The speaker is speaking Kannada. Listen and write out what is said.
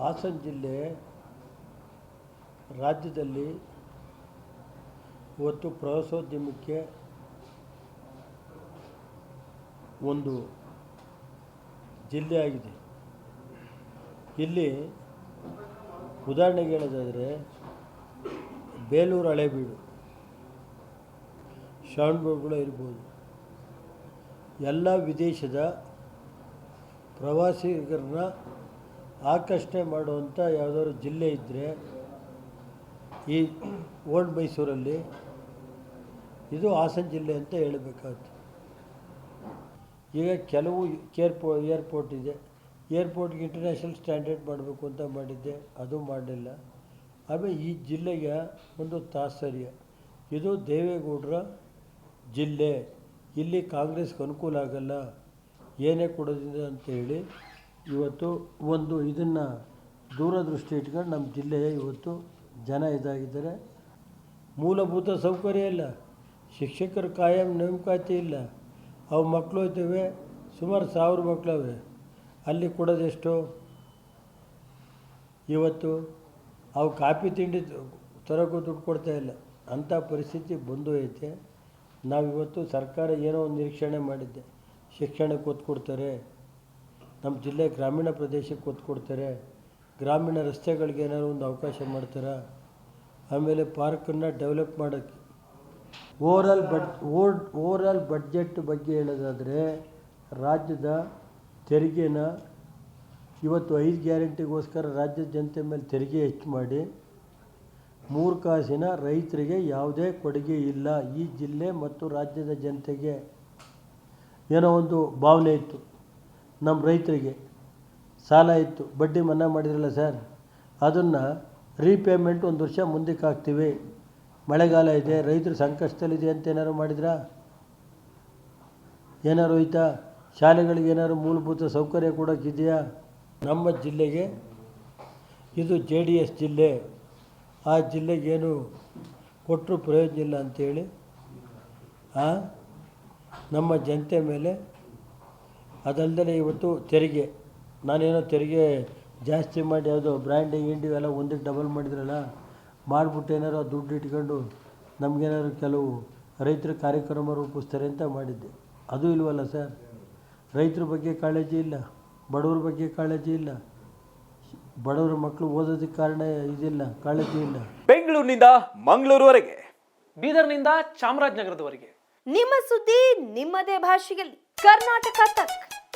ಹಾಸನ ಜಿಲ್ಲೆ ರಾಜ್ಯದಲ್ಲಿ ಇವತ್ತು ಪ್ರವಾಸೋದ್ಯಮಕ್ಕೆ ಒಂದು ಜಿಲ್ಲೆ ಆಗಿದೆ. ಇಲ್ಲಿ ಉದಾಹರಣೆಗೆ ಹೇಳೋದಾದರೆ ಬೇಲೂರು ಹಳೇಬೀಡು, ಶ್ರವಣಬೆಳಗೊಳ ಇರ್ಬೋದು, ಎಲ್ಲ ವಿದೇಶದ ಪ್ರವಾಸಿಗರನ್ನ ಆಕರ್ಷಣೆ ಮಾಡುವಂಥ ಯಾವುದಾದ್ರು ಜಿಲ್ಲೆ ಇದ್ದರೆ ಈ ಓಲ್ಡ್ ಮೈಸೂರಲ್ಲಿ ಇದು ಹಾಸನ ಜಿಲ್ಲೆ ಅಂತ ಹೇಳಬೇಕಾಗುತ್ತೆ. ಈಗ ಕೆಲವು ಏರ್ಪೋರ್ಟ್ ಇದೆ, ಏರ್ಪೋರ್ಟ್ಗೆ ಇಂಟರ್ನ್ಯಾಷನಲ್ ಸ್ಟ್ಯಾಂಡರ್ಡ್ ಮಾಡಬೇಕು ಅಂತ ಮಾಡಿದ್ದೆ, ಅದು ಮಾಡಲಿಲ್ಲ. ಆಮೇಲೆ ಈ ಜಿಲ್ಲೆಗೆ ಒಂದು ತಾತ್ಪರ್ಯ, ಇದು ದೇವೇಗೌಡರ ಜಿಲ್ಲೆ, ಇಲ್ಲಿ ಕಾಂಗ್ರೆಸ್ಗೆ ಅನುಕೂಲ ಆಗಲ್ಲ, ಏನೇ ಕೊಡೋದಿದೆ ಅಂತೇಳಿ ಇವತ್ತು ಒಂದು ಇದನ್ನು ದೂರದೃಷ್ಟಿ ಇಟ್ಕೊಂಡು ನಮ್ಮ ಜಿಲ್ಲೆಯ ಇವತ್ತು ಜನ ಇದಾಗಿದ್ದಾರೆ. ಮೂಲಭೂತ ಸೌಕರ್ಯ ಇಲ್ಲ, ಶಿಕ್ಷಕರ ಕಾಯಂ ನೇಮಕಾತಿ ಇಲ್ಲ, ಅವು ಮಕ್ಕಳು ಇದ್ದಾವೆ, ಸುಮಾರು 1000 ಮಕ್ಕಳವೆ, ಅಲ್ಲಿ ಕೊಡೋದೆಷ್ಟು? ಇವತ್ತು ಅವು ಕಾಫಿ ತಿಂಡಿ ತರೋಕ್ಕೂ ದುಡ್ಡು ಕೊಡ್ತಾಯಿಲ್ಲ, ಅಂಥ ಪರಿಸ್ಥಿತಿ ಬಂದು ಐತೆ. ನಾವಿವತ್ತು ಸರ್ಕಾರ ಏನೋ ಒಂದು ನಿರೀಕ್ಷಣೆ ಮಾಡಿದ್ದೆ, ಶಿಕ್ಷಣಕ್ಕೆ ಒತ್ತು ಕೊಡ್ತಾರೆ, ನಮ್ಮ ಜಿಲ್ಲೆ ಗ್ರಾಮೀಣ ಪ್ರದೇಶಕ್ಕೆ ಒತ್ತು ಕೊಡ್ತಾರೆ, ಗ್ರಾಮೀಣ ರಸ್ತೆಗಳಿಗೆ ಏನಾದ್ರು ಒಂದು ಅವಕಾಶ ಮಾಡ್ತಾರೆ, ಆಮೇಲೆ ಪಾರ್ಕನ್ನು ಡೆವಲಪ್ ಮಾಡೋಕ್ಕೆ. ಓವರಾಲ್ ಬಡ್ಜೆಟ್ ಬಗ್ಗೆ ಹೇಳೋದಾದರೆ ರಾಜ್ಯದ ತೆರಿಗೆನ ಇವತ್ತು 5 ಗ್ಯಾರಂಟಿಗೋಸ್ಕರ ರಾಜ್ಯದ ಜನತೆ ಮೇಲೆ ತೆರಿಗೆ ಹೆಚ್ಚು ಮಾಡಿ 3 ಕಾಸಿನ ರೈತರಿಗೆ ಯಾವುದೇ ಕೊಡುಗೆ ಇಲ್ಲ. ಈ ಜಿಲ್ಲೆ ಮತ್ತು ರಾಜ್ಯದ ಜನತೆಗೆ ಏನೋ ಒಂದು ಭಾವನೆ ಇತ್ತು, ನಮ್ಮ ರೈತರಿಗೆ ಸಾಲ ಇತ್ತು, ಬಡ್ಡಿ ಮನ್ನಾ ಮಾಡಿದ್ರಲ್ಲ ಸರ್, ಅದನ್ನು ರೀಪೇಮೆಂಟ್ 1 ವರ್ಷ ಮುಂದಕ್ಕೆ ಹಾಕ್ತೀವಿ, ಮಳೆಗಾಲ ಇದೆ, ರೈತರು ಸಂಕಷ್ಟದಲ್ಲಿದೆ ಅಂತ ಏನಾದ್ರು ಮಾಡಿದ್ರಾ? ಏನಾರು ಹೋಯ್ತಾ? ಶಾಲೆಗಳಿಗೆ ಏನಾದ್ರು ಮೂಲಭೂತ ಸೌಕರ್ಯ ಕೊಡೋಕ್ಕಿದೆಯಾ? ನಮ್ಮ ಜಿಲ್ಲೆಗೆ ಇದು JDS ಜಿಲ್ಲೆ, ಆ ಜಿಲ್ಲೆಗೇನು ಕೊಟ್ಟರು ಪ್ರಯೋಜನ ಇಲ್ಲ ಅಂಥೇಳಿ ನಮ್ಮ ಜನತೆ ಮೇಲೆ. ಅದಲ್ಲದೆ ಇವತ್ತು ತೆರಿಗೆ, ನಾನೇನೋ ತೆರಿಗೆ ಜಾಸ್ತಿ ಮಾಡಿ ಯಾವುದೋ ಬ್ರ್ಯಾಂಡಿಂಗ್ ಎಲ್ಲ ಒಂದಕ್ಕೆ ಡಬಲ್ ಮಾಡಿದ್ರಲ್ಲ, ಮಾಡಿಬಿಟ್ಟು ಏನಾರು ದುಡ್ಡು ಇಟ್ಕೊಂಡು ನಮಗೇನಾದ್ರು ಕೆಲವು ರೈತರ ಕಾರ್ಯಕ್ರಮ ರೂಪಿಸ್ತಾರೆ ಅಂತ ಮಾಡಿದ್ದೆ, ಅದು ಇಲ್ವಲ್ಲ ಸರ್. ರೈತರ ಬಗ್ಗೆ ಕಾಳಜಿ ಇಲ್ಲ, ಬಡವ್ರ ಬಗ್ಗೆ ಕಾಳಜಿ ಇಲ್ಲ, ಬಡವರ ಮಕ್ಕಳು ಓದೋದಕ್ಕೆ ಕಾರಣ ಇದಿಲ್ಲ, ಕಾಳಜಿ ಇಲ್ಲ. ಬೆಂಗಳೂರಿನಿಂದ ಮಂಗಳೂರುವರೆಗೆ, ಬೀದರ್ನಿಂದ ಚಾಮರಾಜನಗರದವರೆಗೆ ನಿಮ್ಮ ಸುದ್ದಿ ನಿಮ್ಮದೇ ಭಾಷೆಯಲ್ಲಿ. ಕರ್ನಾಟಕ ತಕ್.